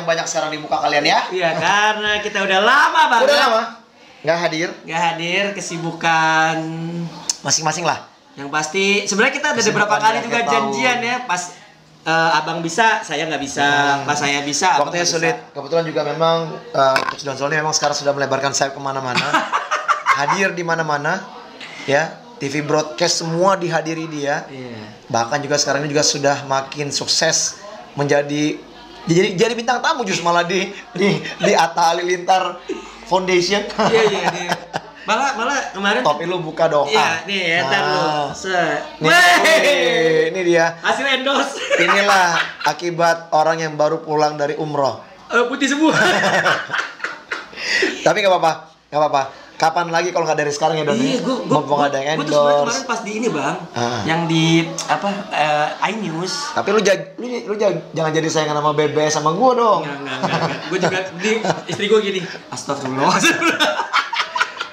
banyak sekarang di muka kalian ya. Iya, karena kita udah lama banget. Udah lama nggak hadir, kesibukan masing-masing lah. Yang pasti sebenarnya kita udah beberapa kali juga janjian ya, pas abang bisa, saya nggak bisa, pas saya bisa, waktunya sulit. Kebetulan juga memang Coach Donsol ini memang sekarang sudah melebarkan sayap kemana-mana, hadir di mana-mana, ya. TV broadcast semua dihadiri dia. Bahkan juga sekarang ini juga sudah makin sukses menjadi jadi bintang tamu justru malah di Atta Halilintar Foundation. Iya. Malah kemarin Topi lu buka dong. Iya, nih ya, ntar lu. Ini dia. Hasil endorse. Inilah akibat orang yang baru pulang dari umroh. Putih semua. Tapi nggak apa-apa. Kapan lagi kalau nggak dari sekarang ya Don? Iya, mumpung ada yang endorse. Gue kemarin pas di ini bang, yang di iNews. Tapi lu jangan jadi saingan sama BBS sama gue dong. Enggak. Gue juga istri gue gini. Astagfirullah.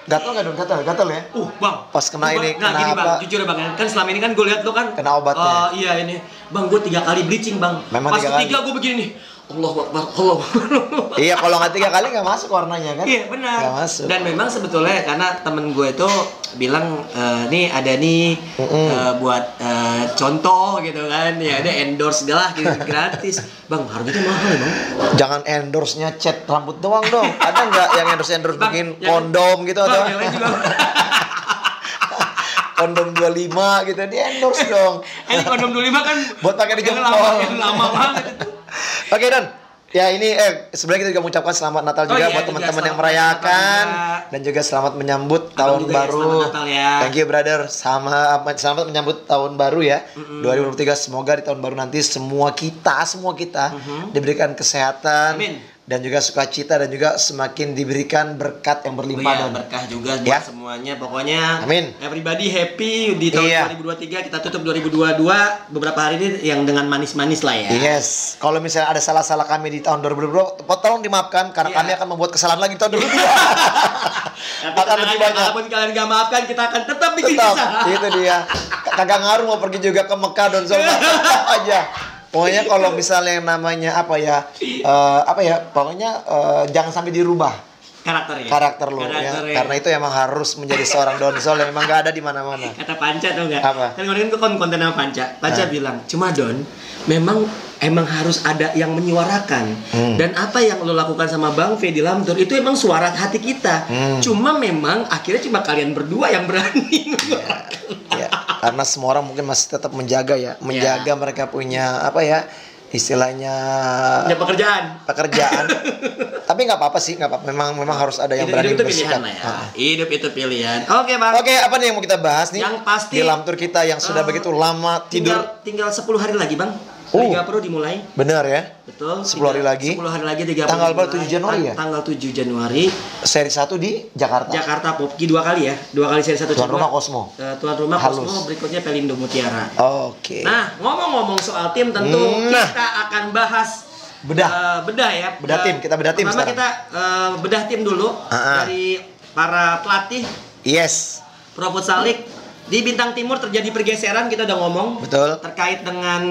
Gatel nggak Don? Gatel ya? Bang. Pas kena ini, kena gini bang, jujur ya bang, kan selama ini kan gue lihat lo kan kena obatnya. Iya ini, bang gue 3 kali bleaching bang. Memang pas ketiga gue begini nih. Allah Akbar. Iya, kalau nggak 3 kali nggak masuk warnanya kan? Iya benar. Nggak masuk. Dan memang sebetulnya karena temen gue itu bilang nih ada nih buat contoh gitu kan, ya ada endorse segala gitu gratis. Bang harganya mahal ya bang. Jangan endorse-nya cat rambut doang dong. Ada nggak yang endorse bang, bikin kondom gitu atau? Yang lain juga. Kondom 25 gitu di endorse dong. Ini kondom 25 kan buat pakai di jempol. Lama banget itu. Oke Don, ya ini sebenarnya kita juga mengucapkan selamat Natal juga buat teman-teman yang merayakan dan juga selamat menyambut tahun baru. Ya. Thank you brother, selamat menyambut tahun baru ya. 2023 semoga di tahun baru nanti semua kita diberikan kesehatan. Amin. Dan juga sukacita dan juga semakin diberikan berkat yang berlimpah. Berkah juga buat semuanya. Pokoknya amin. Everybody happy di tahun 2023, kita tutup 2022 beberapa hari ini yang dengan manis-manis lah ya. Yes. Kalau misalnya ada salah-salah kami di tahun 2022, tolong dimaafkan karena kami akan membuat kesalahan lagi di tahun 2022. akan lebih banyak. Walaupun kalian gak maafkan, kita akan tetap bikin kisah. Itu dia. Kagak ngaruh mau pergi juga ke Mekah dan tetap aja. Pokoknya kalau misalnya yang namanya pokoknya jangan sampai dirubah karakter lo ya. Karena itu emang harus menjadi seorang Donsol yang memang gak ada di mana-mana. Kata Panca tau nggak? Apa? Kan kemarin tuh konten sama Panca bilang, cuma Don, emang harus ada yang menyuarakan. Dan apa yang lo lakukan sama Bang V di Lamtur itu emang suara hati kita. Cuma memang akhirnya cuma kalian berdua yang berani menyuarakan. Ya, karena semua orang mungkin masih tetap menjaga mereka punya istilahnya pekerjaan. Tapi nggak apa-apa sih, nggak apa. Memang harus ada yang berani bersikap. Hidup itu pilihan. Oke bang. Oke, apa nih yang mau kita bahas nih? Yang pasti di Lamtur kita yang sudah begitu lama tidur. Tinggal 10 hari lagi bang. Liga Pro dimulai. Benar ya? Betul. 10 hari lagi. 10 hari lagi Liga Pro. Tanggal berapa? 7 Januari ya? Tanggal 7 Januari. Seri 1 di Jakarta. Jakarta Popki 2 kali ya. 2 kali seri 1. Tuan rumah Cosmo. Tuan rumah Cosmo, berikutnya Pelindo Mutiara. Oke. Nah, ngomong-ngomong soal tim tentu kita akan bahas bedah ya. Kita bedah tim pertama sekarang. Kita bedah tim dulu dari para pelatih. Yes. Pro Futsalik. Di Bintang Timur terjadi pergeseran, kita udah ngomong. Betul. Terkait dengan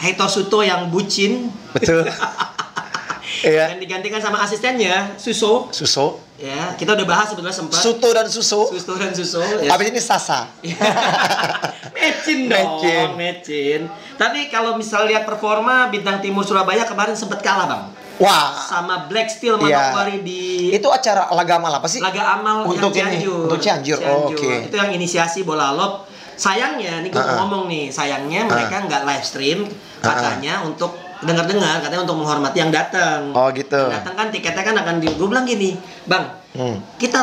Heito Suto yang bucin. Betul. Iya. Dan digantikan sama asistennya Suso. Ya, kita udah bahas sebetulnya sempat. Suto dan Suso. Ya. Habis ini Sasa. Mecin dong. Tapi kalau misal lihat performa Bintang Timur Surabaya kemarin sempat kalah bang. Wah. Sama Black Steel Manokwari di. Itu acara laga amal apa sih? Laga amal untuk yang Cianjur. Untuk Cianjur. Oke. Itu yang inisiasi bola lob. Sayangnya, nih gue ngomong nih, mereka nggak live stream katanya untuk dengar katanya untuk menghormati yang datang. Oh gitu. Datang kan tiketnya kan akan gue bilang gini, bang, kita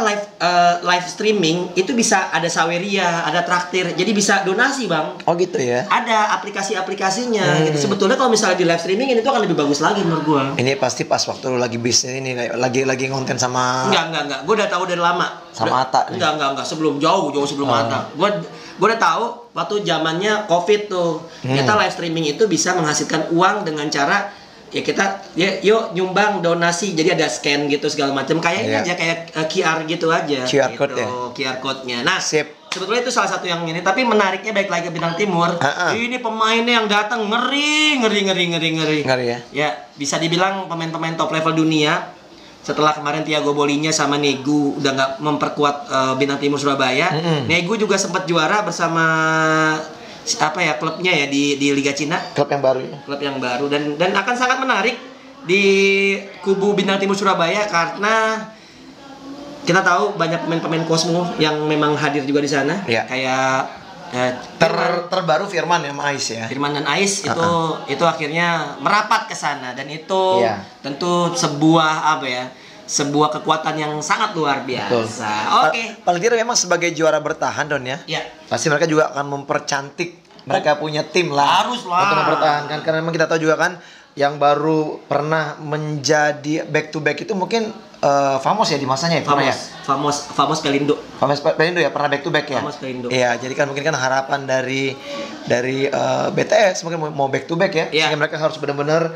live streaming itu bisa ada saweria, ada traktir, jadi bisa donasi bang. Oh gitu ya. Ada aplikasinya. Gitu. Sebetulnya kalau misalnya di live streaming itu akan lebih bagus lagi menurut gue. Ini pasti pas waktu lu lagi bisnis ini lagi ngonten sama. Enggak. Gue udah tahu dari lama. Sama Atta. Enggak. Jauh sebelum Atta. Gue udah tahu waktu zamannya COVID tuh. Kita live streaming itu bisa menghasilkan uang dengan cara yuk nyumbang donasi, jadi ada scan gitu segala macam kayak ini aja kayak QR gitu aja. QR code ya. QR code-nya. Nah, sip. sebetulnya itu salah satu yang ini, tapi menariknya baik lagi ke Bintang Timur. Ini pemainnya yang datang ngeri ya. Ya, bisa dibilang pemain-pemain top level dunia. Setelah kemarin Thiago Bolinya sama Negu udah nggak memperkuat Bintang Timur Surabaya. Negu juga sempat juara bersama apa ya, klubnya ya di Liga Cina. Klub yang baru ya. Klub yang baru dan akan sangat menarik di kubu Bintang Timur Surabaya karena kita tahu banyak pemain-pemain Cosmo yang memang hadir juga di sana. Kayak terbaru Firman ya, sama Ais ya. Firman dan Ais itu akhirnya merapat ke sana dan itu tentu sebuah sebuah kekuatan yang sangat luar biasa. Oke. Paling tidak memang sebagai juara bertahan Don ya. Pasti mereka juga akan mempercantik. Mereka punya tim lah. Haruslah. Untuk mempertahankan karena memang kita tahu juga kan yang baru pernah menjadi back to back itu mungkin Famos ya di masanya ya. Famos Pelindo. Famos Pelindo ya, pernah back to back ya. Famos Pelindo. Iya, jadi kan mungkin kan harapan dari BTS mungkin mau back to back ya. Sehingga mereka harus benar-benar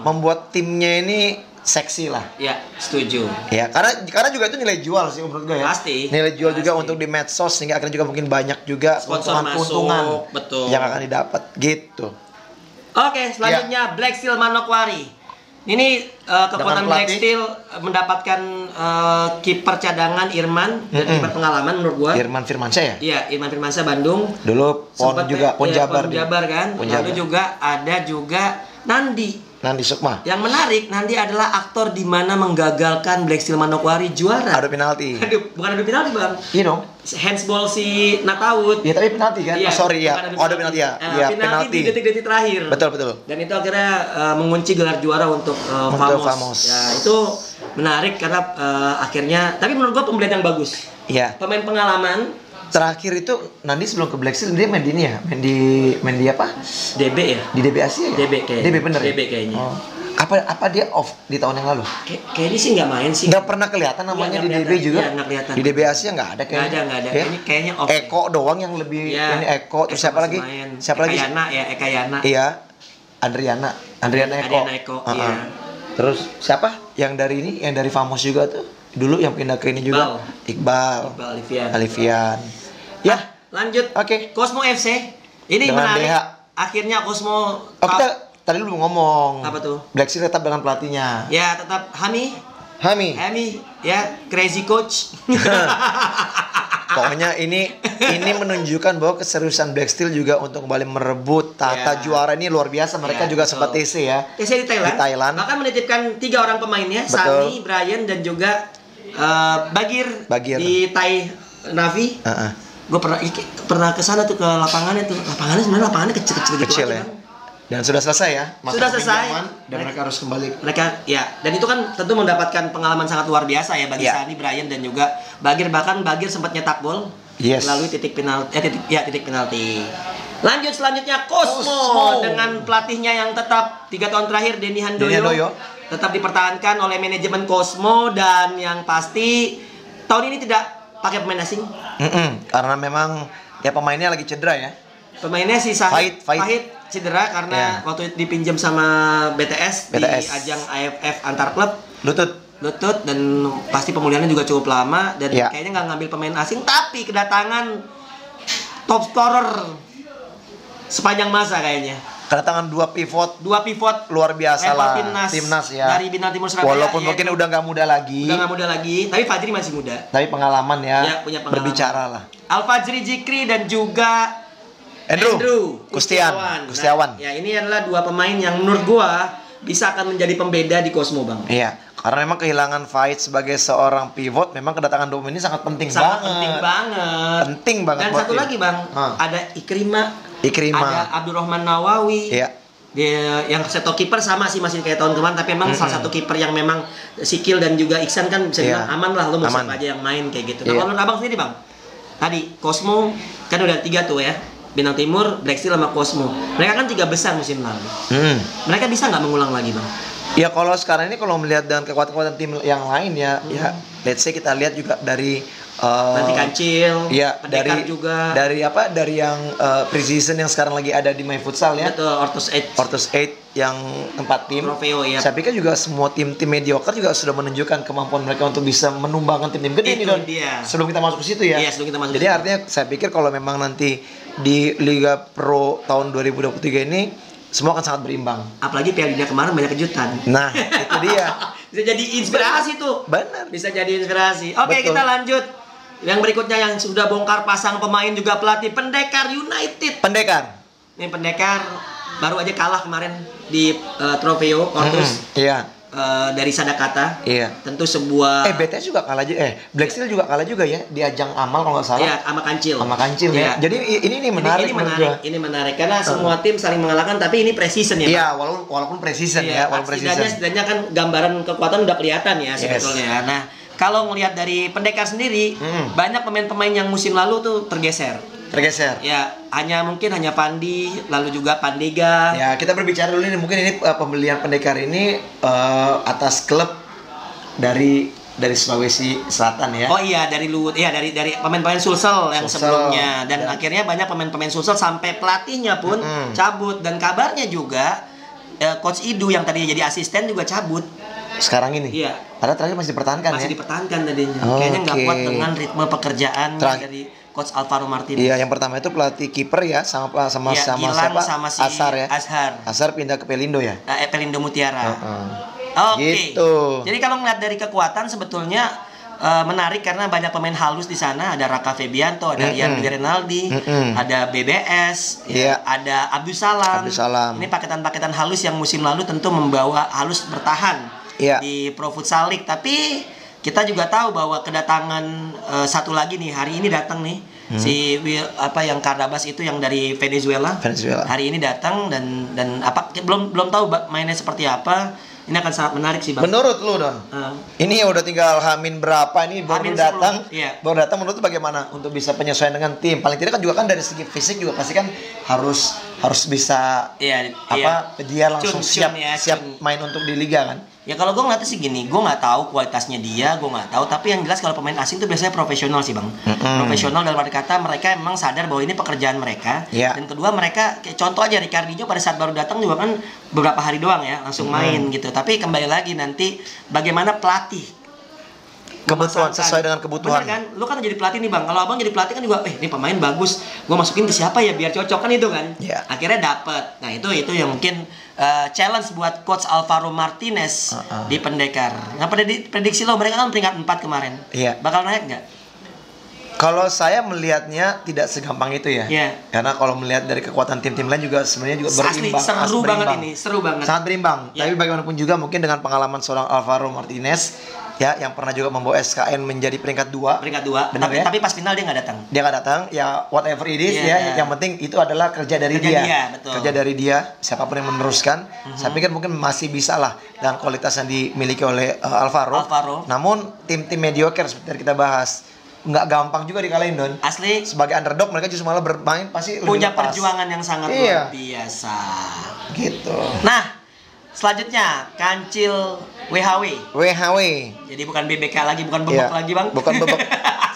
membuat timnya ini seksi lah. Iya, setuju. Ya, karena juga itu nilai jual sih menurut gue ya. Pasti. Nilai jual juga untuk di medsos sehingga akhirnya juga mungkin banyak juga keuntungan yang akan didapat gitu. Oke, selanjutnya Black Steel Manokwari. Ini kekuatan Black Steel mendapatkan kiper cadangan Irman dan kiper pengalaman menurut gua. Irman Firmansyah ya? Iya, Irman Firmansyah Bandung. Dulu Pon Jabar kan. Lalu juga ada Nandi Sukma. Yang menarik, Nandi adalah aktor di mana menggagalkan Black Steel Manokwari juara. Adu penalti. Bukan adu penalti, Bang. Iya dong. Handsball si Nataud. Iya, tapi penalti kan? Iya, sorry ya. Adu penalti ya. Iya, penalti di detik-detik terakhir. Betul. Dan itu akhirnya mengunci gelar juara untuk Famos. Ya, itu menarik karena akhirnya, tapi menurut gua pembelian yang bagus. Iya. Pemain pengalaman. Terakhir itu Nandi sebelum ke Black Steel dia main di ini ya, main di apa? DB ya? Di DB Asia ya? DB kayaknya. DB bener DB kayaknya. Oh. Apa dia off di tahun yang lalu? Kayaknya sih nggak main sih. Nggak pernah kelihatan namanya di DB juga. Iya, nggak kelihatan. Di DB Asia nggak ada kayaknya. Nggak ada. Ya? Ini kayaknya off. Eko doang yang lebih ini Eko. Terus siapa lagi? Siapa lagi? Eka Yana. Iya. Andriana Eko. Iya. Terus siapa? Yang dari ini, yang dari Famos juga tuh. Dulu yang pindah ke ini juga. Iqbal Alifian. Ya. Lanjut. Oke. Cosmo FC. Ini dengan menarik. DH. Akhirnya Cosmo. Kita tadi lu belum ngomong. Apa tuh? Black Steel tetap dengan pelatihnya. Ya, tetap Hami ya, crazy coach. Pokoknya ini menunjukkan bahwa keseriusan Black Steel juga untuk kembali merebut tata juara ini luar biasa. Mereka juga sempat TC ya. TC di Thailand. Bahkan menitipkan 3 orang pemainnya, Sani, Brian dan juga Bagir di Thai Navi. Gue pernah ke sana tuh, ke lapangannya tuh. Lapangannya kecil ya. Dan sudah selesai ya. Sudah selesai. Dan mereka harus kembali. Dan itu kan tentu mendapatkan pengalaman sangat luar biasa ya bagi Sani, Brian dan juga Bagir. Bahkan Bagir sempat nyetak gol melalui titik penalti. Lanjut selanjutnya Cosmo dengan pelatihnya yang tetap 3 tahun terakhir Denny Handoyo. Tetap dipertahankan oleh manajemen Cosmo dan yang pasti tahun ini tidak pakai pemain asing. Karena memang ya pemainnya lagi cedera ya. Pemainnya si Fahid cedera karena waktu dipinjam sama BTS di ajang AFF antar klub. Lutut dan pasti pemulihannya juga cukup lama dan kayaknya nggak ngambil pemain asing, tapi kedatangan top scorer sepanjang masa kayaknya. Kedatangan dua pivot luar biasa lah. Timnas ya. Dari Bintang Timur Surabaya. Walaupun mungkin udah nggak muda lagi. Tapi Fajri masih muda. Tapi pengalaman ya. Punya pengalaman. Berbicara lah. Al-Fajri Jikri dan juga Andrew Kustiawan. Nah, ya ini adalah 2 pemain yang menurut gua bisa akan menjadi pembeda di Cosmo, Bang. Iya. Karena memang kehilangan Fahid sebagai seorang pivot, memang kedatangan Dom ini sangat penting banget. Penting banget. Dan satu lagi, Bang, ada Ikrima, ada Abdurrahman Nawawi. Iya. Dia yang seto kiper sama sih masih kayak tahun kemarin, tapi memang salah satu kiper yang memang Sikil dan juga Iksan kan bisa bilang aman lah, lo mau siapa aja yang main kayak gitu. Nah, kalau menurut Abang sendiri, Bang, tadi Cosmo kan udah 3 tuh ya. Bintang Timur, Black Steel sama Cosmo. Mereka kan 3 besar musim lalu. Mereka bisa nggak mengulang lagi, Bang? Ya kalau sekarang ini kalau melihat dengan kekuatan-kekuatan tim yang lain ya, ya let's say kita lihat juga dari nanti Kancil, ya Pendekar juga. Dari apa? Dari yang pre-season yang sekarang lagi ada di My Futsal ya. Betul, Ortus 8 yang 4 tim. Trofeo ya. Saya pikir juga semua tim-tim mediocre juga sudah menunjukkan kemampuan mereka untuk bisa menumbangkan tim-tim gede nih Don. Sebelum kita masuk ke situ ya. Iya, sebelum kita masuk. Jadi artinya saya pikir kalau memang nanti di Liga Pro tahun 2023 ini semua akan sangat berimbang. Apalagi Piala Dunia kemarin banyak kejutan. Nah, itu dia. Bisa jadi inspirasi tuh. Benar. Bisa jadi inspirasi. Oke, kita lanjut. Yang berikutnya yang sudah bongkar pasang pemain juga pelatih Pendekar United. Pendekar. Ini Pendekar baru aja kalah kemarin di Trofeo Ortus. Iya. Dari Sadakata. Iya. Tentu sebuah BTS juga kalah aja. Black Steel juga kalah juga ya di ajang amal kalau nggak salah. Iya, sama Kancil. Sama Kancil ya. Jadi ini menarik. Ini menarik karena semua tim saling mengalahkan tapi ini precision ya. Iya, walaupun precision ya, walaupun precision. Setidaknya kan gambaran kekuatan udah kelihatan ya sebetulnya. Nah, kalau ngelihat dari Pendekar sendiri, banyak pemain-pemain yang musim lalu tuh tergeser. Ya, mungkin hanya Pandi, lalu juga Pandega. Ya, kita berbicara dulu nih, mungkin ini pembelian Pendekar ini atas klub dari Sulawesi Selatan ya. Oh iya, dari pemain-pemain Sulsel yang sebelumnya dan akhirnya banyak pemain-pemain Sulsel sampai pelatihnya pun cabut dan kabarnya juga coach Idu yang tadinya jadi asisten juga cabut. Sekarang ini? Iya. Padahal terakhir masih dipertahankan Masih dipertahankan tadinya. Kayaknya nggak kuat dengan ritme pekerjaan dari Coach Alvaro Martinez. Iya, yang pertama itu pelatih kiper ya sama siapa? Si Azhar ya. Azhar pindah ke Pelindo ya. Pelindo Mutiara. Oke. Gitu. Jadi kalau ngeliat dari kekuatan sebetulnya menarik karena banyak pemain halus di sana. Ada Raka Febianto, ada Ian Rinaldi, ada BBS, ada Abdul Salam. Ini paketan-paketan halus yang musim lalu tentu membawa halus bertahan di Pro Futsal League. Tapi kita juga tahu bahwa kedatangan satu lagi nih hari ini datang nih yang Kardabas itu yang dari Venezuela. Hari ini datang dan belum tahu mainnya seperti apa. Ini akan sangat menarik sih, Bang. Menurut lu, Don? Ini udah tinggal Hamin berapa ini baru datang? Baru datang, menurut lu bagaimana untuk bisa penyesuaian dengan tim? Paling tidak kan juga kan dari segi fisik juga pasti kan harus bisa dia langsung siap main untuk di liga kan? Ya kalau gue ngeliatnya sih gini, gue nggak tahu kualitasnya dia, gue nggak tahu. Tapi yang jelas kalau pemain asing itu biasanya profesional sih, Bang. Profesional dalam arti kata mereka memang sadar bahwa ini pekerjaan mereka. Dan kedua mereka, contoh aja Ricardinho pada saat baru datang juga kan beberapa hari doang ya langsung main gitu. Tapi kembali lagi nanti bagaimana pelatih kebutuhan sesuai dengan kebutuhan. Bener kan? Lu kan jadi pelatih nih, Bang. Kalau Abang jadi pelatih kan juga, ini pemain bagus. Gua masukin ke siapa ya biar cocok kan itu kan? Akhirnya dapet. Nah, itu yang mungkin challenge buat coach Alvaro Martinez di Pendekar. Nah, prediksi lo mereka kan peringkat 4 kemarin. Bakal naik nggak? Kalau saya melihatnya tidak segampang itu ya. Karena kalau melihat dari kekuatan tim-tim lain juga sebenarnya juga berimbang. Seru banget ini, seru banget. Sangat berimbang. Tapi bagaimanapun juga mungkin dengan pengalaman seorang Alvaro Martinez yang pernah juga membawa SKN menjadi peringkat 2. Tapi pas final dia nggak datang. Dia nggak datang. Ya whatever it is yang penting itu adalah kerja dari dia. Kerja dari dia. Siapapun yang meneruskan, saya pikir mungkin masih bisa lah dengan kualitas yang dimiliki oleh Alvaro. Namun tim-tim mediocre seperti yang kita bahas nggak gampang juga dikalahin, Don. Asli. Sebagai underdog mereka justru malah bermain pasti punya perjuangan yang sangat luar biasa. Gitu. Nah, selanjutnya Kancil WHW. Jadi bukan BBK lagi, bukan bebek lagi, Bang. Bukan bebek.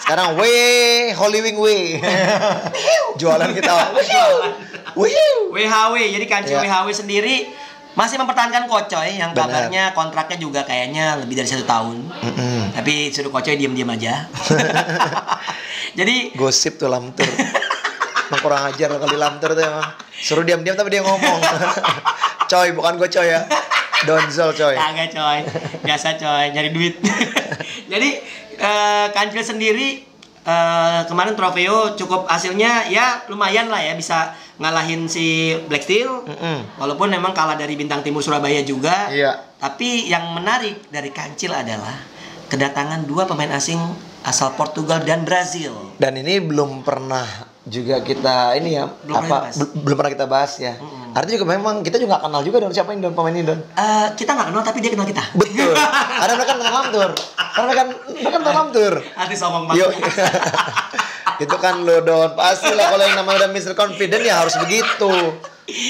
Sekarang Holy Wing jualan kita. WHW. Jadi Kancil WHW sendiri masih mempertahankan Kocoy yang kabarnya kontraknya juga kayaknya lebih dari 1 tahun. Tapi suruh Kocoy diam-diam aja. Jadi gosip tuh Lamtur. Emang kurang ajar kali Lamtur tuh emang. Suruh diam-diam tapi dia ngomong. Coy, bukan gue Coy ya. Donzol Coy. Kagak Coy. Biasa Coy, nyari duit. Jadi Kancil sendiri kemarin Trofeo cukup hasilnya ya lumayan lah ya, bisa ngalahin si Black Steel. Walaupun memang kalah dari Bintang Timur Surabaya juga. Tapi yang menarik dari Kancil adalah kedatangan 2 pemain asing asal Portugal dan Brazil. Dan ini belum pernah juga kita belum pernah kita bahas ya. Artinya juga memang kita juga gak kenal juga Don, siapa ini Don, pemain ini Don? Kita gak kenal tapi dia kenal kita. Betul. Karena mereka kenal Lamtur. Mereka kenal Lamtur. Artis omong banget. Itu kan lo Don, pasti lah kalau yang namanya udah Mr. Confident ya harus begitu.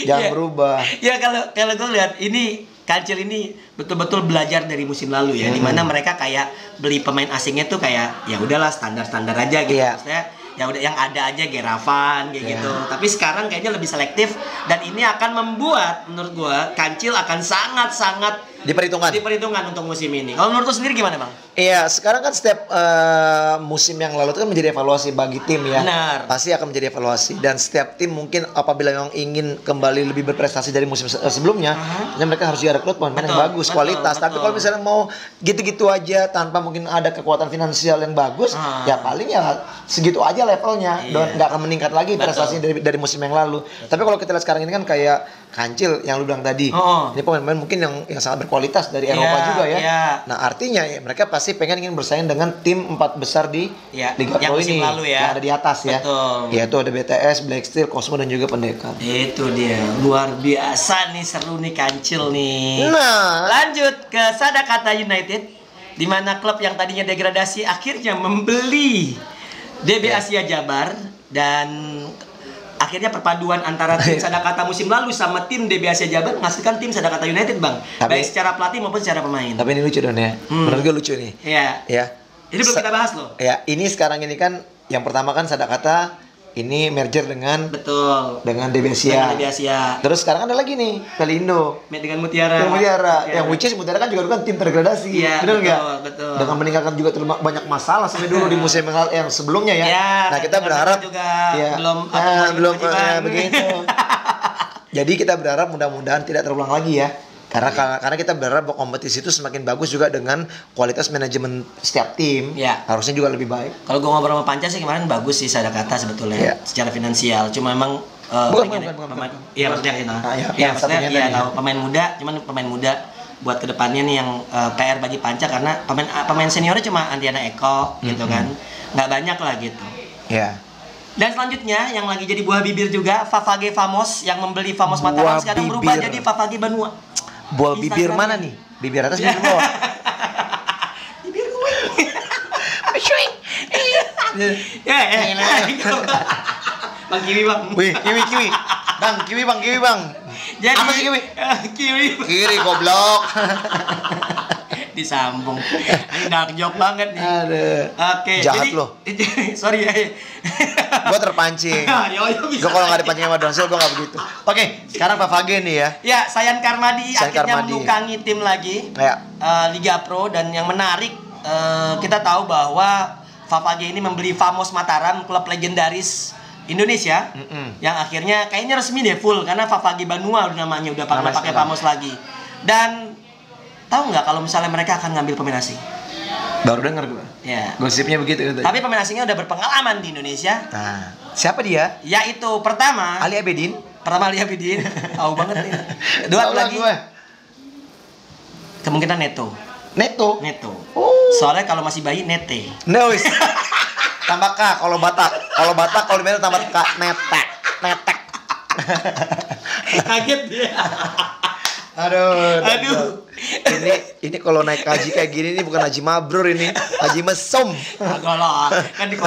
Jangan berubah. Ya kalau gue lihat ini Kancil ini betul-betul belajar dari musim lalu ya, dimana mereka kayak beli pemain asingnya tuh kayak ya udahlah standar-standar aja gitu, maksudnya ya udah yang ada aja Geravan kayak gitu. Tapi sekarang kayaknya lebih selektif dan ini akan membuat menurut gua Kancil akan sangat-sangat diperhitungkan untuk musim ini. Kalau menurut lu sendiri gimana, Bang? Iya, sekarang kan setiap musim yang lalu itu kan menjadi evaluasi bagi tim ya. Benar. Pasti akan menjadi evaluasi dan setiap tim mungkin apabila memang ingin kembali lebih berprestasi dari musim sebelumnya, mereka harus juga rekrut pemain yang bagus, kualitas. Tapi kalau misalnya mau gitu-gitu aja tanpa mungkin ada kekuatan finansial yang bagus, ya paling ya segitu aja levelnya, dan nggak akan meningkat lagi prestasinya dari musim yang lalu. Tapi kalau kita lihat sekarang ini kan kayak Kancil yang lu bilang tadi, ini pemain-pemain mungkin yang sangat berkualitas dari Eropa juga ya. Nah artinya ya, mereka pasti ingin bersaing dengan tim 4 besar di Liga Pro ini lalu ya. Yang ada di atas ya. Yaitu ada BTS, Black Steel, Cosmo dan juga Pendekar. Itu dia, luar biasa nih, seru nih Kancil nih. Nah, lanjut ke Sadakata United, di mana klub yang tadinya degradasi akhirnya membeli DB Asia Jabar, dan akhirnya perpaduan antara tim Sadakata musim lalu sama tim DB Asia Jabar menghasilkan tim Sadakata United, Bang. Baik secara pelatih maupun secara pemain. Tapi ini lucu Don ya. Menurut gue lucu nih. Iya. Ya. Ini belum kita bahas loh. Ya, ini sekarang ini kan yang pertama kan Sadakata ini merger dengan DB Asia. Terus sekarang ada lagi nih Pelindo dengan Mutiara. Yang which is Mutiara kan juga kan tim terdegradasi. Benar nggak? Betul. Dengan meninggalkan juga banyak masalah sampai dulu di musim yang sebelumnya ya. Nah kita berharap juga belum begitu. Jadi kita berharap mudah-mudahan tidak terulang lagi ya. Karena kita berharap bahwa kompetisi itu semakin bagus juga dengan kualitas manajemen setiap tim. Harusnya juga lebih baik. Kalau gue ngobrol sama Panca sih kemarin bagus sih Sadakata sebetulnya secara finansial. Cuma emang bukan. Iya maksudnya maksudnya pemain muda, cuman pemain muda buat kedepannya nih yang PR bagi Panca, karena pemain seniornya cuma Andiana Eko gitu kan, nggak banyak lah gitu. Dan selanjutnya yang lagi jadi buah bibir juga Favage Famos yang membeli Famos Mataram sekarang berubah jadi Favage Banua. Buah bibir mana nih? Bibir atas, bibir bawah. Bibir gue. Bang Kiwi bang. Wih, kiwi. Bang, kiwi bang. Jadi, apa sih kiwi? Kiri goblok. Disambung. Ini dark joke banget nih. Oke. Jahat loh. Sorry ya. Gue terpancing. Gue kalau nggak dipancing sama Donsil gue nggak begitu. Oke, sekarang Favage nih ya. Ya, Sayan Karmadi akhirnya mendukangi tim lagi Liga Pro, dan yang menarik kita tahu bahwa Favage ini membeli Famos Mataram, klub legendaris Indonesia, yang akhirnya kayaknya resmi deh full karena Favage Banua namanya udah pakai Famos lagi. Dan tahu nggak kalau misalnya mereka akan ngambil pemain asing? Baru dengar gue. Ya. Gosipnya begitu. Tapi pemain asingnya udah berpengalaman di Indonesia. Nah, siapa dia? Yaitu pertama Ali Abedin. Tahu banget nih. Dua lagi. Kemungkinan Neto. Soalnya kalau masih bayi Nete. Nois. Tambah K kalau Batak. Kalau di Medan tambah K, netek. Kaget dia. Aduh. Ini kalau naik haji kayak gini nih bukan haji mabrur, ini haji mesum. Agak lah, kan di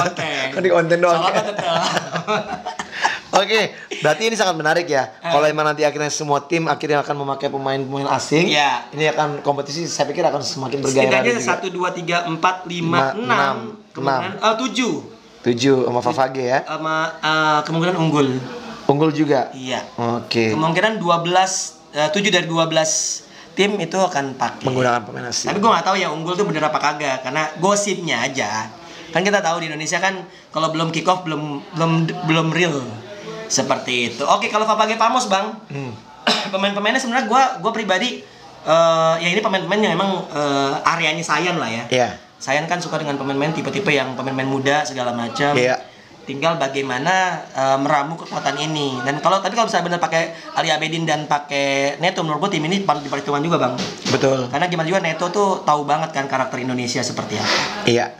konten doang. Salah tetap. Oke, berarti ini sangat menarik ya. Kalau emang nanti akhirnya semua tim akhirnya akan memakai pemain asing, ini akan kompetisi saya pikir akan semakin bergairah. Setidaknya 1, 2, 3, 4, 5, 6, kemudian 7 sama Favage ya. Sama kemungkinan unggul juga. Iya. Oke. Kemungkinan 7 dari 12 tim itu akan pakai menggunakan pemain asing. Tapi gue nggak tahu ya unggul tuh bener apa kagak, karena gosipnya aja. Kan kita tahu di Indonesia kan kalau belum kick off belum real seperti itu. Oke, kalau Favage Famos bang, pemain-pemainnya sebenarnya gue pribadi ya ini pemain-pemain yang memang areanya Sayan lah ya. Sayan kan suka dengan pemain-pemain tipe-tipe yang pemain-pemain muda segala macam. Tinggal bagaimana meramu kekuatan ini. Dan tapi kalau misalnya benar pakai Ali Abedin dan pakai Neto, menurut gue tim ini patut diperhitungkan juga bang. Betul. Karena gimana juga Neto tuh tahu banget kan karakter Indonesia seperti apa. Iya.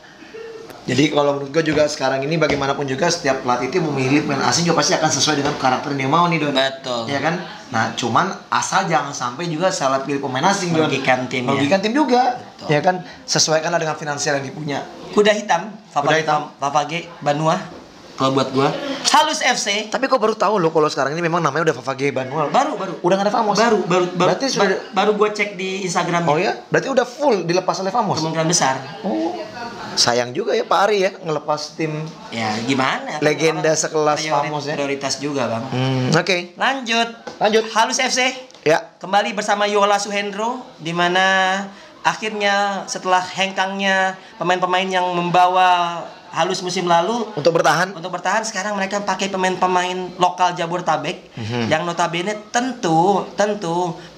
Jadi kalau menurut gue juga sekarang ini bagaimanapun juga setiap pelatih itu memilih pemain asing juga pasti akan sesuai dengan karakter yang dia mau nih Don. Betul. Ya kan? Nah cuman asal jangan sampai juga salah pilih pemain asing Don. Merugikan tim juga. Betul. Ya kan? Sesuaikanlah dengan finansial yang dipunya. Kuda hitam Favage Banua. kalau buat gua. Halus FC. Tapi kok baru tahu loh kalau sekarang ini memang namanya udah Favage Banual. Baru. Udah nggak ada Famos. Berarti baru gua cek di Instagramnya. Oh ya? Berarti udah full dilepas oleh Famos. Kemungkinan besar. Oh. Sayang juga ya Pak Ari ya ngelepas tim. Ya gimana? Legenda sekelas Famos ya. Prioritas juga bang. Oke. Lanjut. Halus FC. Ya. Kembali bersama Yola Suhendro, di mana akhirnya setelah hengkangnya pemain-pemain yang membawa Halus musim lalu untuk bertahan sekarang mereka pakai pemain-pemain lokal Jabodetabek yang notabene tentu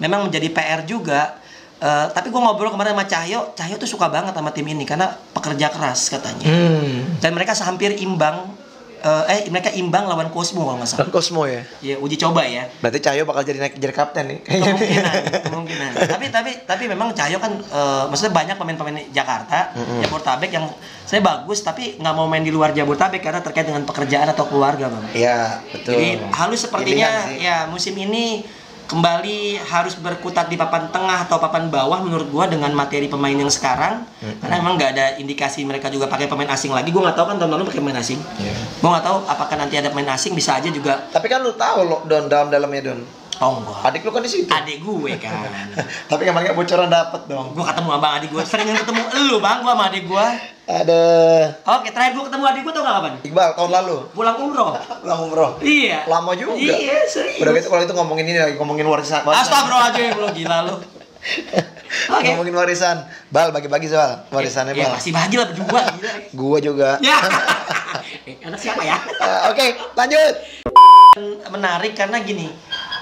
memang menjadi PR juga. Tapi gue ngobrol kemarin sama Cahyo tuh suka banget sama tim ini karena pekerja keras katanya. Dan mereka hampir imbang. Mereka imbang lawan Cosmo kalau nggak salah. Cosmo ya? Iya, uji coba ya. Berarti Cahyo bakal jadi kapten nih. Kemungkinan. tapi memang Cahyo kan maksudnya banyak pemain-pemain Jakarta, Jabodetabek yang saya bagus tapi nggak mau main di luar Jabodetabek karena terkait dengan pekerjaan atau keluarga, Bang. Iya, betul. Jadi Halus sepertinya ya musim ini kembali harus berkutat di papan tengah atau papan bawah menurut gua dengan materi pemain yang sekarang karena emang nggak ada indikasi mereka juga pakai pemain asing lagi. Gua nggak tahu kan tahun lalu pakai pemain asing. Gua nggak tahu apakah nanti ada pemain asing, bisa aja juga. Tapi kan lu tahu loh dalamnya Don. Oh enggak. Adik lu kan di situ. Adik gue kan. Tapi kemarin bocoran dapet dong. Gua ketemu abang adik gue. Seringan ketemu elu bang, gua sama adik gue. Ada. Oke, terakhir gua ketemu adik gue tau gak kapan? Iqbal tahun lalu. Pulang umroh. Iya. Lama juga. Iya, serius. Udah gitu kalau itu ngomongin ini lagi ngomongin warisan. Astagfirullahaladzim, lu gila lu. Okay. Ngomongin warisan. Bal bagi-bagi soal warisannya Bal. Ya pasti bagi lah berdua gila. Gua juga. Ya. Anak siapa ya? Oke, lanjut. Menarik karena gini.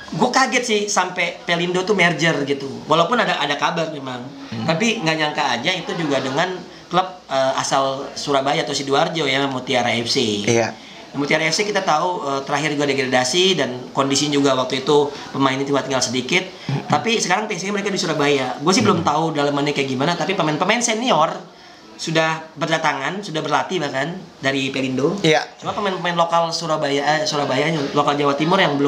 Gue kaget sih sampai Pelindo tuh merger gitu. Walaupun ada kabar memang. Tapi nggak nyangka aja itu juga dengan klub asal Surabaya atau Sidoarjo ya, Mutiara FC. Iya. Mutiara FC kita tahu terakhir juga degradasi dan kondisi juga waktu itu pemain itu tinggal sedikit. Tapi sekarang TC mereka di Surabaya. Gue sih belum tahu dalamannya kayak gimana. Tapi pemain-pemain senior sudah berdatangan, sudah berlatih bahkan dari Pelindo. Iya. Cuma pemain-pemain lokal Surabaya, lokal Jawa Timur yang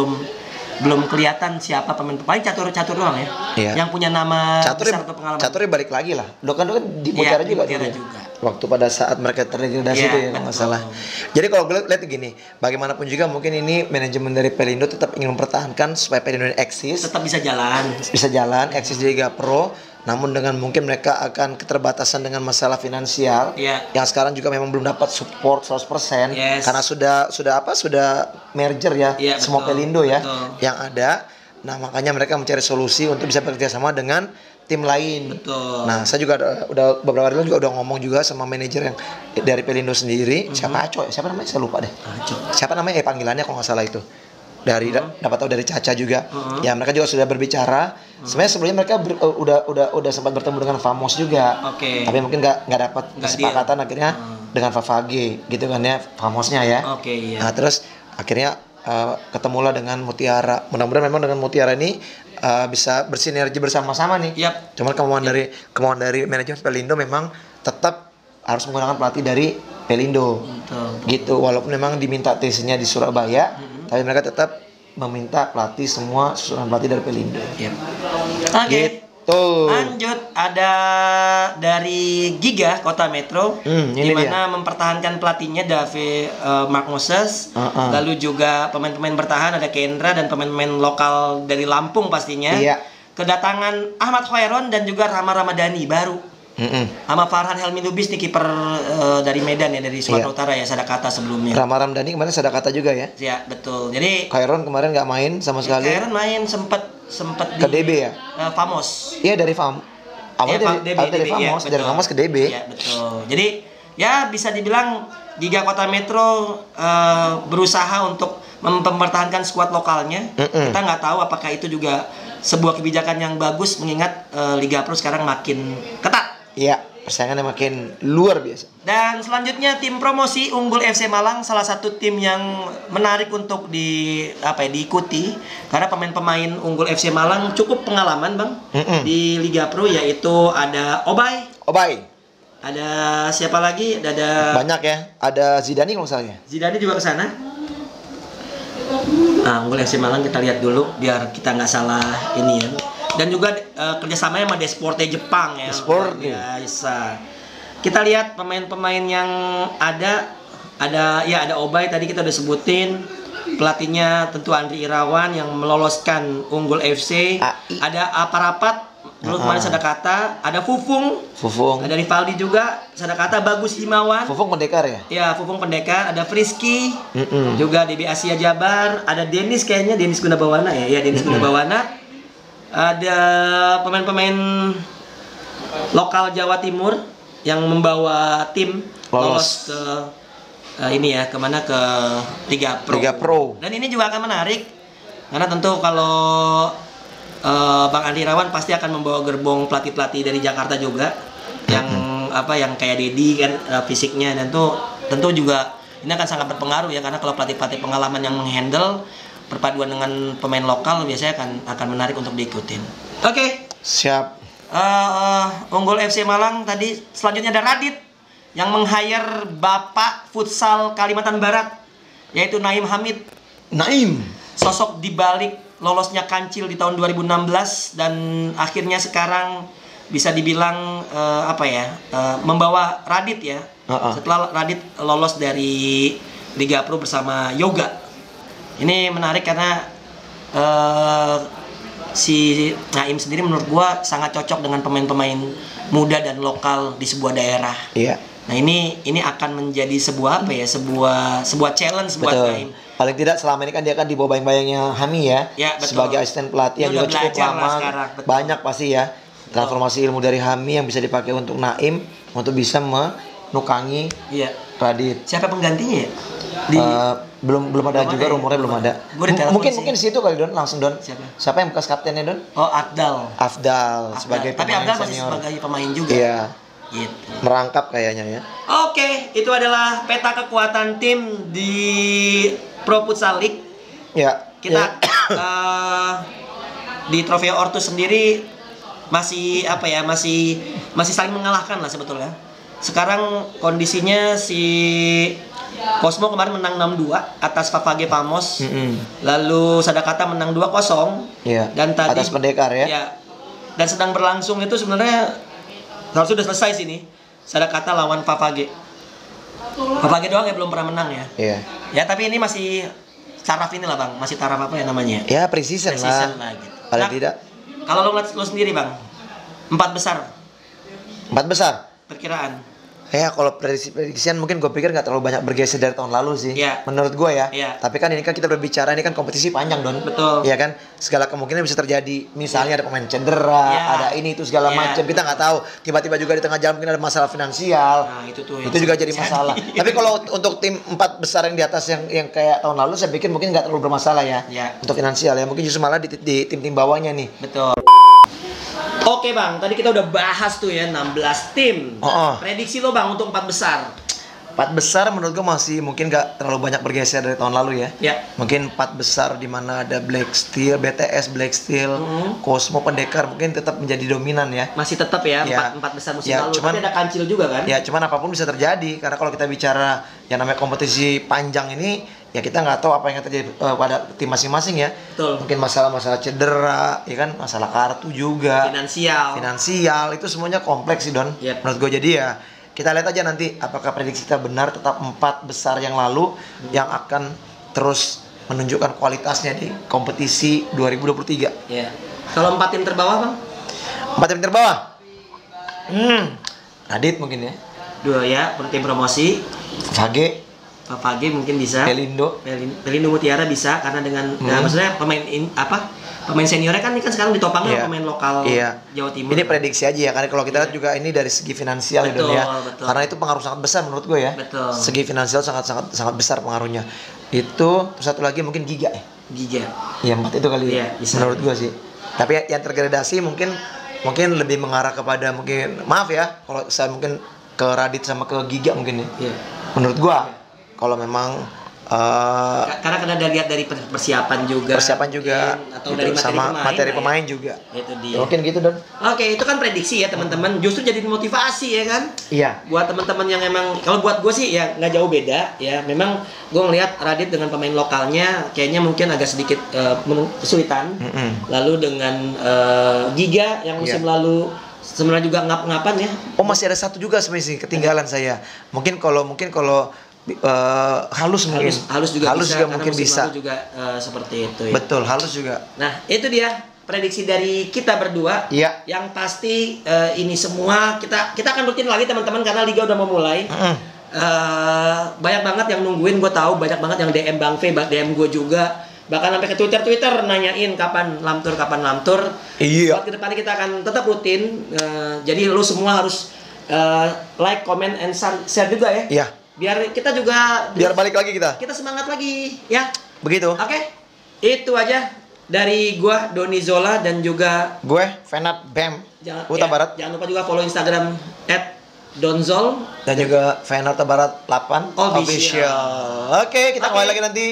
belum kelihatan siapa pemain catur doang ya. Iya. Yang punya nama Caturnya, besar atau pengalaman. Caturnya balik lagi lah. Lo kan di Mutiara juga. Waktu pada saat mereka terdegradasi itu ya nggak salah. Jadi kalau gue lihat gini, bagaimanapun juga mungkin ini manajemen dari Pelindo tetap ingin mempertahankan supaya Pelindo eksis. Tetap bisa jalan, eksis di Liga Pro. Namun dengan mungkin mereka akan keterbatasan dengan masalah finansial yang sekarang juga memang belum dapat support 100% karena sudah merger ya, semua Pelindo ya yang ada. Nah, makanya mereka mencari solusi untuk bisa bekerja sama dengan tim lain. Betul. Nah, saya juga udah beberapa hari lalu juga udah ngomong juga sama manajer yang dari Pelindo sendiri. Siapa Aco? Siapa namanya? Saya lupa deh. Aco. Siapa namanya? Panggilannya kalau nggak salah itu. Dari dapat tahu dari Caca juga. Ya, mereka juga sudah berbicara. Sebenarnya sebelumnya mereka udah sempat bertemu dengan Famos juga. Tapi mungkin nggak dapat kesepakatan akhirnya dengan Favage gitu kan ya, Famosnya ya. Nah, terus akhirnya ketemulah dengan Mutiara. Mudah-mudahan memang dengan Mutiara ini bisa bersinergi bersama-sama nih. Cuman kemauan dari manajemen Pelindo memang tetap harus menggunakan pelatih dari Pelindo. Gitu. Walaupun memang diminta tesnya di Surabaya, tapi mereka tetap meminta pelatih semua susunan pelatih dari Pelindo. Gitu. Lanjut, ada dari Giga Kota Metro, di mana mempertahankan pelatihnya David Mark Moses. Lalu juga pemain-pemain bertahan ada Kendra dan pemain-pemain lokal dari Lampung pastinya. Kedatangan Ahmad Khairon dan juga Rama Ramadhani baru. Sama Farhan Helmi Lubis nih kiper dari Medan ya, dari Sumatera Utara ya, Sadakata sebelumnya. Rama Ramdhani kemarin Sadakata juga ya? Ya betul. Jadi Khairon kemarin nggak main sama sekali. Khairon main sempat ke DB ya? Famos. Iya dari Famos. Dari Famos, dari Famos ke DB. Iya betul. Jadi ya bisa dibilang Giga Kota Metro berusaha untuk mempertahankan skuad lokalnya. Kita nggak tahu apakah itu juga sebuah kebijakan yang bagus mengingat Liga Pro sekarang makin ketat. Iya, persaingannya makin luar biasa. Dan selanjutnya tim promosi Unggul FC Malang, salah satu tim yang menarik untuk diikuti karena pemain-pemain Unggul FC Malang cukup pengalaman, Bang. Di Liga Pro, yaitu ada Obay. Ada siapa lagi? Ada banyak ya. Ada Zidane kalau misalnya. Zidane juga ke sana. Nah, Unggul FC Malang kita lihat dulu biar kita nggak salah ini ya. Dan juga kerjasamanya sama Desporte Jepang ya. Desporte. Biasa. Kita lihat pemain-pemain yang ada ada Obay tadi kita udah sebutin. Pelatihnya tentu Andri Irawan yang meloloskan Unggul FC. Ada Aparapat, dulu kemarin Sadakata, ada Fufung, ada Rivaldi juga, Sadakata, Bagus Himawan. Fufung Pendekar ya? Ya, Fufung Pendekar, ada Frisky, juga DB Asia Jabar, ada Dennis kayaknya, Dennis Gunabawana ya, Dennis Gunabawana. Ada pemain-pemain lokal Jawa Timur yang membawa tim lolos ke ini ya, kemana, ke Liga Pro. Dan ini juga akan menarik karena tentu kalau Bang Andri Irawan pasti akan membawa gerbong pelatih-pelatih dari Jakarta juga yang yang kayak Dedi kan, fisiknya, dan tentu juga ini akan sangat berpengaruh ya, karena kalau pelatih-pelatih pengalaman yang menghandle perpaduan dengan pemain lokal biasanya akan menarik untuk diikutin. Oke. Siap. Unggul FC Malang tadi, selanjutnya ada Radit yang meng-hire Bapak Futsal Kalimantan Barat, yaitu Naim Hamid. Naim, sosok dibalik lolosnya Kancil di tahun 2016 dan akhirnya sekarang bisa dibilang membawa Radit ya. Setelah Radit lolos dari Liga Pro bersama Yoga. Ini menarik karena si Naim sendiri menurut gua sangat cocok dengan pemain-pemain muda dan lokal di sebuah daerah. Iya. Nah, ini akan menjadi sebuah sebuah challenge buat Naim. Paling tidak selama ini kan dia kan di bawah bayang-bayangnya Hami ya, sebagai asisten pelatih yang juga cukup lama, banyak pasti ya transformasi ilmu dari Hami yang bisa dipakai untuk Naim untuk bisa menukangi Radit. Siapa penggantinya ya? Belum ada juga, rumornya belum ada. Mungkin di situ kali Don, langsung Don. Siapa yang bekas kaptennya Don? Oh, Afdal sebagai tapi pemain Afdal senior. masih sebagai pemain juga. Iya. Gitu. Merangkap kayaknya ya. Oke, itu adalah peta kekuatan tim di Pro Futsal League. Ya. Kita di Trofeo Ortus sendiri masih masih saling mengalahkan lah sebetulnya. Sekarang kondisinya si Cosmo kemarin menang 6-2 atas Papage Pamos. Lalu Sadakata menang 2-0. Iya. Dan tadi atas Pendekar ya. Ya. Dan sedang berlangsung itu sebenarnya harusnya sudah selesai sini. Sadakata lawan Papage. Papage doang ya belum pernah menang ya. Iya. Ya, tapi ini masih taraf ini lah Bang, masih taraf apa ya namanya? Ya, pre-season lah gitu. Paling tidak. Kalau lo ngeliat lo sendiri Bang, 4 besar. 4 besar? Perkiraan. Ya, kalau prediksian mungkin gue pikir nggak terlalu banyak bergeser dari tahun lalu sih. Yeah. Menurut gue ya. Yeah. Tapi kan ini kan kita berbicara, ini kan kompetisi panjang Don. Betul. Iya kan, segala kemungkinan bisa terjadi. Misalnya ada pemain cedera, ada ini itu segala macam. Kita nggak tahu. Tiba-tiba juga di tengah jalan mungkin ada masalah finansial. Nah, itu juga jadi masalah. Tapi kalau untuk tim 4 besar yang di atas yang kayak tahun lalu, saya pikir mungkin nggak terlalu bermasalah ya. Untuk finansial ya. Mungkin justru malah di tim-tim bawahnya nih. Betul. Oke Bang, tadi kita udah bahas tuh ya 16 tim. Prediksi lo Bang untuk 4 besar. 4 besar menurut gue masih mungkin gak terlalu banyak bergeser dari tahun lalu ya. Mungkin 4 besar di mana ada Black Steel, BTS, Black Steel, Cosmo, Pendekar mungkin tetap menjadi dominan ya. Masih tetap ya, 4 besar musim lalu. Cuman, tapi ada Kancil juga kan? Ya, cuman apapun bisa terjadi karena kalau kita bicara yang namanya kompetisi panjang ini, ya kita nggak tahu apa yang terjadi pada tim masing-masing ya. Betul. Mungkin masalah cedera, ya kan, masalah kartu juga. Finansial itu semuanya kompleks sih Don. Menurut gue jadi ya kita lihat aja nanti apakah prediksi kita benar tetap 4 besar yang lalu yang akan terus menunjukkan kualitasnya di kompetisi 2023. Iya. Kalau 4 tim terbawah Bang? 4 tim terbawah? Radit mungkin ya. 2 ya, tim promosi. Papage mungkin bisa. Pelindo Mutiara bisa karena dengan maksudnya pemain seniornya kan ini kan sekarang ditopangnya pemain lokal Jawa Timur. Ini prediksi aja ya karena kalau kita lihat juga ini dari segi finansial betul, ya. Betul. Karena itu pengaruh sangat besar menurut gue ya. Betul. Segi finansial sangat besar pengaruhnya. Itu satu lagi mungkin Giga ya. Iya 4 itu kali ya. Menurut gue sih. Tapi yang tergradasi mungkin lebih mengarah kepada mungkin maaf ya kalau saya mungkin ke Radit sama ke Giga mungkin ya. Menurut gue kalau memang karena lihat dari persiapan juga atau dari materi pemain juga. Itu dia. Mungkin gitu Don. Oke, itu kan prediksi ya teman-teman. Justru jadi motivasi ya kan? Iya. Buat teman-teman yang emang kalau buat gue sih ya nggak jauh beda ya. Memang gue ngelihat Radit dengan pemain lokalnya kayaknya mungkin agak sedikit kesulitan. Lalu dengan Giga yang musim lalu sebenarnya juga ngap-ngapan ya. Oh masih ada satu juga sebenarnya ketinggalan saya. Mungkin kalau halus mungkin. Halus juga halus bisa, juga mungkin musim bisa. lalu juga seperti itu ya. Betul, halus juga. Nah, itu dia prediksi dari kita berdua. Iya. Yang pasti ini semua kita akan rutin lagi teman-teman karena liga udah mau mulai. Banyak banget yang nungguin, gue tahu banyak banget yang DM Bang V, DM gue juga. Bahkan sampai ke Twitter nanyain kapan lamtur. Iya. Buat kedepannya kita akan tetap rutin. Jadi lu semua harus like, comment, and share juga ya. Iya. Biar kita juga balik lagi kita. Kita semangat lagi ya. Begitu. Oke. Itu aja dari gua Doni Zola dan juga gue Fenat Bam Huta Barat. Jangan lupa juga follow Instagram @donzol dan juga Fenat Barat 8 official. Oke, kita kembali lagi nanti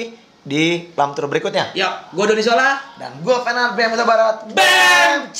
di lamtur berikutnya. Yuk, gua Doni Zola dan gue Fenat Bam Huta Barat. Bam!